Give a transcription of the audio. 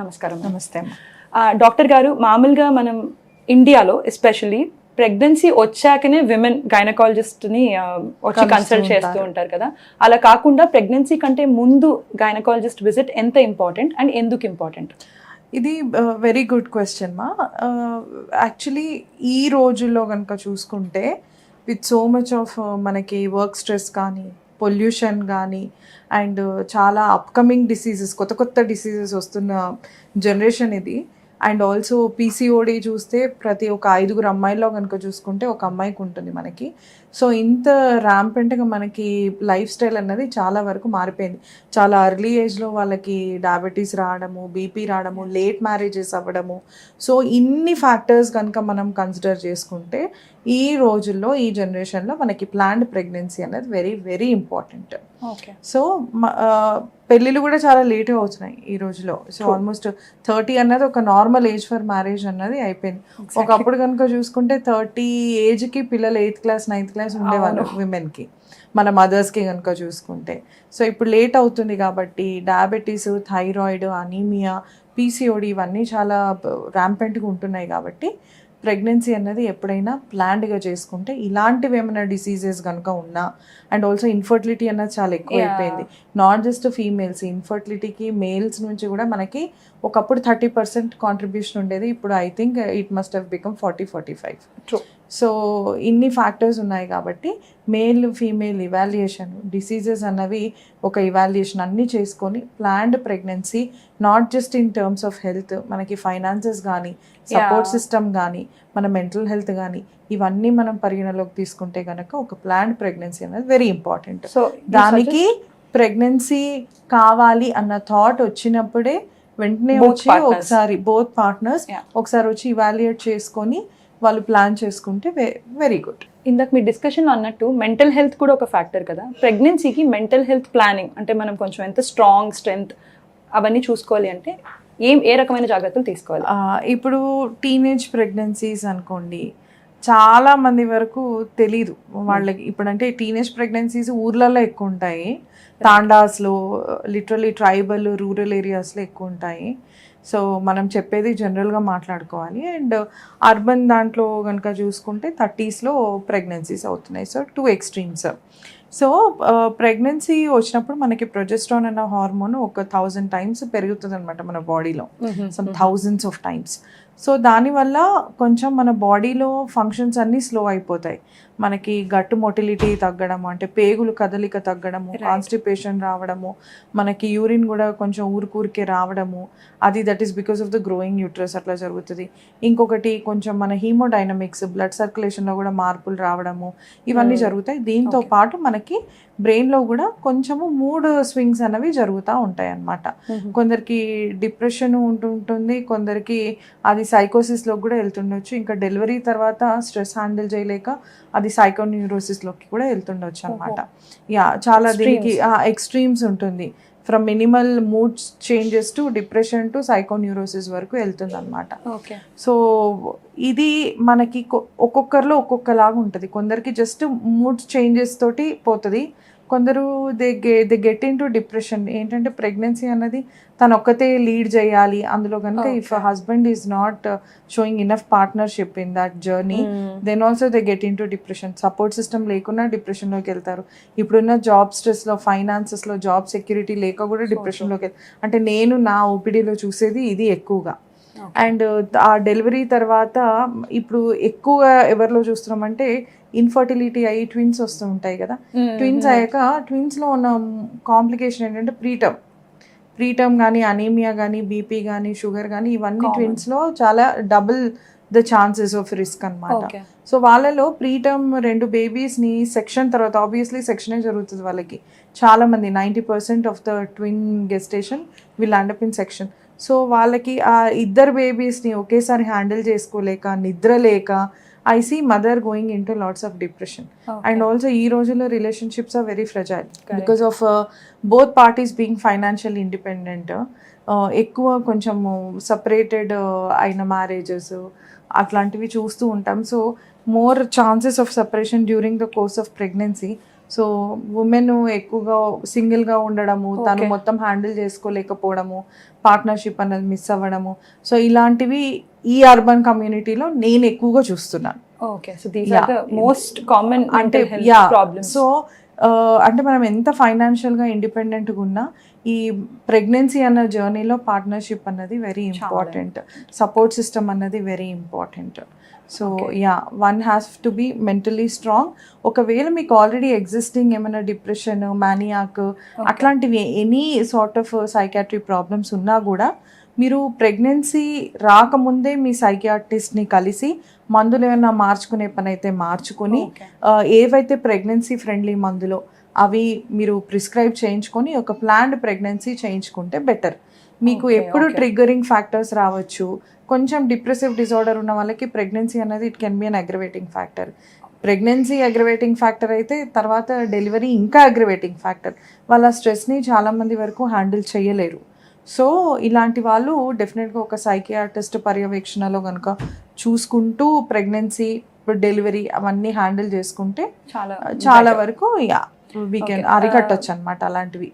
నమస్కారం. నమస్తే అమ్మ. డాక్టర్ గారు, మామూలుగా మనం ఇండియాలో ఎస్పెషల్లీ ప్రెగ్నెన్సీ వచ్చాకనే విమెన్ గైనకాలజిస్ట్ని వచ్చి కన్సల్ట్ చేస్తూ ఉంటారు కదా. అలా కాకుండా ప్రెగ్నెన్సీ కంటే ముందు గైనకాలజిస్ట్ విజిట్ ఎంత ఇంపార్టెంట్ అండ్ ఎందుకు ఇంపార్టెంట్? ఇది వెరీ గుడ్ క్వశ్చన్ మా. యాక్చువల్లీ ఈ రోజుల్లో కనుక చూసుకుంటే విత్ సో మచ్ ఆఫ్ మనకి వర్క్ స్ట్రెస్ కానీ, పొల్యూషన్ కానీ, అండ్ చాలా అప్కమింగ్ డిసీజెస్, కొత్త కొత్త డిసీజెస్ వస్తున్న జనరేషన్ ఇది. అండ్ ఆల్సో పీసీఓడి చూస్తే ప్రతి ఒక 5 అమ్మాయిల్లో కనుక చూసుకుంటే ఒక అమ్మాయికి ఉంటుంది మనకి. సో ఇంత ర్యాంపెంట్గా మనకి లైఫ్ స్టైల్ అన్నది చాలా వరకు మారిపోయింది. చాలా ఎర్లీ ఏజ్లో వాళ్ళకి డయాబెటీస్ రావడము, బీపీ రావడము, లేట్ మ్యారేజెస్ అవ్వడము. సో ఇన్ని ఫ్యాక్టర్స్ కనుక మనం కన్సిడర్ చేసుకుంటే ఈ రోజుల్లో, ఈ జనరేషన్లో మనకి ప్లాన్డ్ ప్రెగ్నెన్సీ అనేది very very important. Okay. So పెళ్ళిళ్ళు కూడా చాలా లేట్ అవుతున్నాయి ఈ రోజులో. సో ఆల్మోస్ట్ 30 అన్నది ఒక నార్మల్ ఏజ్ ఫర్ మ్యారేజ్ అన్నది అయిపోయింది. ఒకప్పుడు కనుక చూసుకుంటే 30 ఏజ్కి పిల్లలు 8th క్లాస్ 9th క్లాస్ ఉండేవాళ్ళు విమెన్కి, మన మదర్స్కి కనుక చూసుకుంటే. సో ఇప్పుడు లేట్ అవుతుంది కాబట్టి డయాబెటీస్, థైరాయిడ్, అనీమియా, పీసీఓడి ఇవన్నీ చాలా ర్యాంపెంట్గా ఉంటున్నాయి. కాబట్టి ప్రెగ్నెన్సీ అన్నది ఎప్పుడైనా ప్లాన్డ్గా చేసుకుంటే, ఇలాంటివి ఏమైనా డిసీజెస్ కనుక ఉన్నా, అండ్ ఆల్సో ఇన్ఫర్టిలిటీ అన్నది చాలా ఎక్కువ అయిపోయింది. నాట్ జస్ట్ ఫీమేల్స్, ఇన్ఫర్టిలిటీకి మేల్స్ నుంచి కూడా మనకి ఒకప్పుడు 30% కాంట్రిబ్యూషన్ ఉండేది. ఇప్పుడు I think it must have become 40-45. So ఇన్ని ఫ్యాక్టర్స్ ఉన్నాయి కాబట్టి మేల్ ఫీమేల్ ఇవాల్యుయేషన్, డిసీజెస్ అన్నవి ఒక ఇవాల్యుయేషన్ అన్నీ చేసుకొని planned pregnancy, not just in terms of health, మనకి ఫైనాన్సెస్ కానీ, సపోర్ట్ సిస్టమ్ కానీ, మన మెంటల్ హెల్త్ కానీ, ఇవన్నీ మనం పరిగణలోకి తీసుకుంటే కనుక ఒక ప్లాన్డ్ ప్రెగ్నెన్సీ అనేది వెరీ ఇంపార్టెంట్. సో దానికి ప్రెగ్నెన్సీ కావాలి అన్న థాట్ వచ్చినప్పుడే వెంటనే వచ్చి ఒకసారి బోత్ పార్ట్నర్స్ ఒకసారి వచ్చి ఇవాల్యుయేట్ చేసుకొని వాళ్ళు ప్లాన్ చేసుకుంటే వెరీ గుడ్. ఇందాక మీ డిస్కషన్లో అన్నట్టు మెంటల్ హెల్త్ కూడా ఒక ఫ్యాక్టర్ కదా. ప్రెగ్నెన్సీకి మెంటల్ హెల్త్ ప్లానింగ్ అంటే మనం కొంచెం ఎంత స్ట్రెంగ్త్ అవన్నీ చూసుకోవాలి అంటే ఏ రకమైన జాగ్రత్తలు తీసుకోవాలి? ఇప్పుడు టీనేజ్ ప్రెగ్నెన్సీస్ అనుకోండి, చాలా మంది వరకు తెలీదు వాళ్ళకి. ఇప్పుడంటే టీనేజ్ ప్రెగ్నెన్సీస్ ఊర్లలో ఎక్కువ ఉంటాయి, తాండాస్లో, లిటరలీ ట్రైబల్ రూరల్ ఏరియాస్లో ఎక్కువ ఉంటాయి. సో మనం చెప్పేది జనరల్గా మాట్లాడుకోవాలి. అండ్ అర్బన్ దాంట్లో కనుక చూసుకుంటే 30sలో ప్రెగ్నెన్సీస్ అవుతున్నాయి. So 2 extremes. సో ప్రెగ్నెన్సీ వచ్చినప్పుడు మనకి ప్రొజెస్ట్రాన్ అన్న హార్మోన్ ఒక 1000 times పెరుగుతుంది అనమాట మన బాడీలో, some thousands of times. So దానివల్ల కొంచెం మన బాడీలో ఫంక్షన్స్ అన్నీ స్లో అయిపోతాయి. మనకి గట్ మొటిలిటీ తగ్గడము, అంటే పేగులు కదలిక తగ్గడము, కాన్స్టిపేషన్ రావడము, మనకి యూరిన్ కూడా కొంచెం ఊరికే రావడము, అది that is because of the growing uterus అట్లా జరుగుతుంది. ఇంకొకటి కొంచెం మన హీమోడైనమిక్స్, బ్లడ్ సర్క్యులేషన్లో కూడా మార్పులు రావడము, ఇవన్నీ జరుగుతాయి. దీంతో పాటు మనకి బ్రెయిన్లో కూడా కొంచెము మూడ్ స్వింగ్స్ అనేవి జరుగుతూ ఉంటాయి అన్నమాట. కొందరికి డిప్రెషన్ ఉంటుంది, కొందరికి అది సైకోసిస్లోకి కూడా వెళ్తుండొచ్చు. ఇంకా డెలివరీ తర్వాత స్ట్రెస్ హ్యాండిల్ చేయలేక అది సైకోన్యూరోసిస్లోకి కూడా వెళ్తుండొచ్చు అనమాట. చాలా దీనికి ఎక్స్ట్రీమ్స్ ఉంటుంది. From minimal mood changes to depression to psychoneurosis వరకు వెళ్తుంది అనమాట. సో ఇది మనకి ఒక్కొక్కరిలో ఒక్కొక్కలాగా ఉంటుంది. కొందరికి జస్ట్ మూడ్ చేంజెస్ తోటి పోతుంది, కొందరు they get into depression. ఏంటంటే ప్రెగ్నెన్సీ అన్నది తను ఒక్కతే లీడ్ చేయాలి అందులో కనుక. If husband is not showing enough partnership in that journey, then also they get into depression. Support system లేకుండా డిప్రెషన్లోకి వెళ్తారు. ఇప్పుడున్న జాబ్ స్ట్రెస్లో, ఫైనాన్సెస్లో, జాబ్ సెక్యూరిటీ లేక కూడా డిప్రెషన్లోకి వెళ్తారు. అంటే నేను నా ఓపీడీలో చూసేది ఇది ఎక్కువగా. అండ్ ఆ డెలివరీ తర్వాత ఇప్పుడు ఎక్కువ ఎవరిలో చూస్తున్నామంటే ఇన్ఫర్టిలిటీ అయ్యి ట్విన్స్ వస్తూ ఉంటాయి కదా. ట్విన్స్ అయ్యాక ట్విన్స్లో ఉన్న కాంప్లికేషన్ ఏంటంటే ప్రీటర్మ్ కానీ, అనీమియా కానీ, బీపీ కానీ, షుగర్ కానీ, ఇవన్నీ ట్విన్స్లో చాలా double the chances of risk అనమాట. సో వాళ్ళలో ప్రీటర్మ్ 2 బేబీస్ని సెక్షన్ తర్వాత, ఆబ్వియస్లీ సెక్షనే జరుగుతుంది వాళ్ళకి. చాలామంది 90% of the twin gestation will end up in section. So వాళ్ళకి ఆ 2 బేబీస్ని ఒకేసారి హ్యాండిల్ చేసుకోలేక, నిద్ర లేక, I see mother going into lots of depression. And also ఈ రోజుల్లో relationships are very fragile. Correct. Because of both parties being financially independent. ఎక్కువ కొంచెం సపరేటెడ్ అయిన మ్యారేజెస్ అట్లాంటివి చూస్తూ ఉంటాం. So more chances of separation during the course of pregnancy. So women ఎక్కువగా సింగిల్గా ఉండడము, తను Okay. మొత్తం హ్యాండిల్ చేసుకోలేకపోవడము, పార్ట్నర్షిప్ అనేది మిస్ అవ్వడము, సో ఇలాంటివి ఈ అర్బన్ కమ్యూనిటీలో నేను ఎక్కువగా చూస్తున్నాను. Okay, so these are the most common అంటే మెంటల్ హెల్త్ ప్రాబ్లమ్స్. సో అంటే మనం ఎంత ఫైనాన్షియల్గా ఇండిపెండెంట్గా ఉన్నా ఈ ప్రెగ్నెన్సీ అన్న జర్నీలో పార్ట్నర్షిప్ అన్నది వెరీ ఇంపార్టెంట్, సపోర్ట్ సిస్టమ్ అన్నది very important. So one has to be mentally strong. ఒకవేళ మీకు ఆల్రెడీ ఎగ్జిస్టింగ్ ఏమైనా డిప్రెషన్, మానియాక్ అట్లాంటివి any sort of psychiatry problems ఉన్నా కూడా మీరు ప్రెగ్నెన్సీ రాకముందే మీ సైకియాట్రిస్ట్ని కలిసి మందులు ఏమైనా మార్చుకునే పని అయితే మార్చుకొని ఏవైతే ప్రెగ్నెన్సీ ఫ్రెండ్లీ మందులో అవి మీరు ప్రిస్క్రైబ్ చేయించుకొని ఒక ప్లాన్డ్ ప్రెగ్నెన్సీ చేయించుకుంటే బెటర్. మీకు ఎప్పుడు ట్రిగ్గరింగ్ ఫ్యాక్టర్స్ రావచ్చు. కొంచెం డిప్రెసివ్ డిజార్డర్ ఉన్న వాళ్ళకి ప్రెగ్నెన్సీ అనేది it can be an aggravating factor. Pregnancy aggravating factor అయితే తర్వాత డెలివరీ ఇంకా అగ్రవేటింగ్ ఫ్యాక్టర్. వాళ్ళ స్ట్రెస్ని చాలామంది వరకు హ్యాండిల్ చేయలేరు. సో ఇలాంటి వాళ్ళు డెఫినెట్గా ఒక సైకియాట్రిస్ట్ పర్యవేక్షణలో కనుక చూసుకుంటూ ప్రెగ్నెన్సీ, డెలివరీ అవన్నీ హ్యాండిల్ చేసుకుంటే చాలా వరకు వీ కెన్ అరికట్టచ్చు అనమాట అలాంటివి.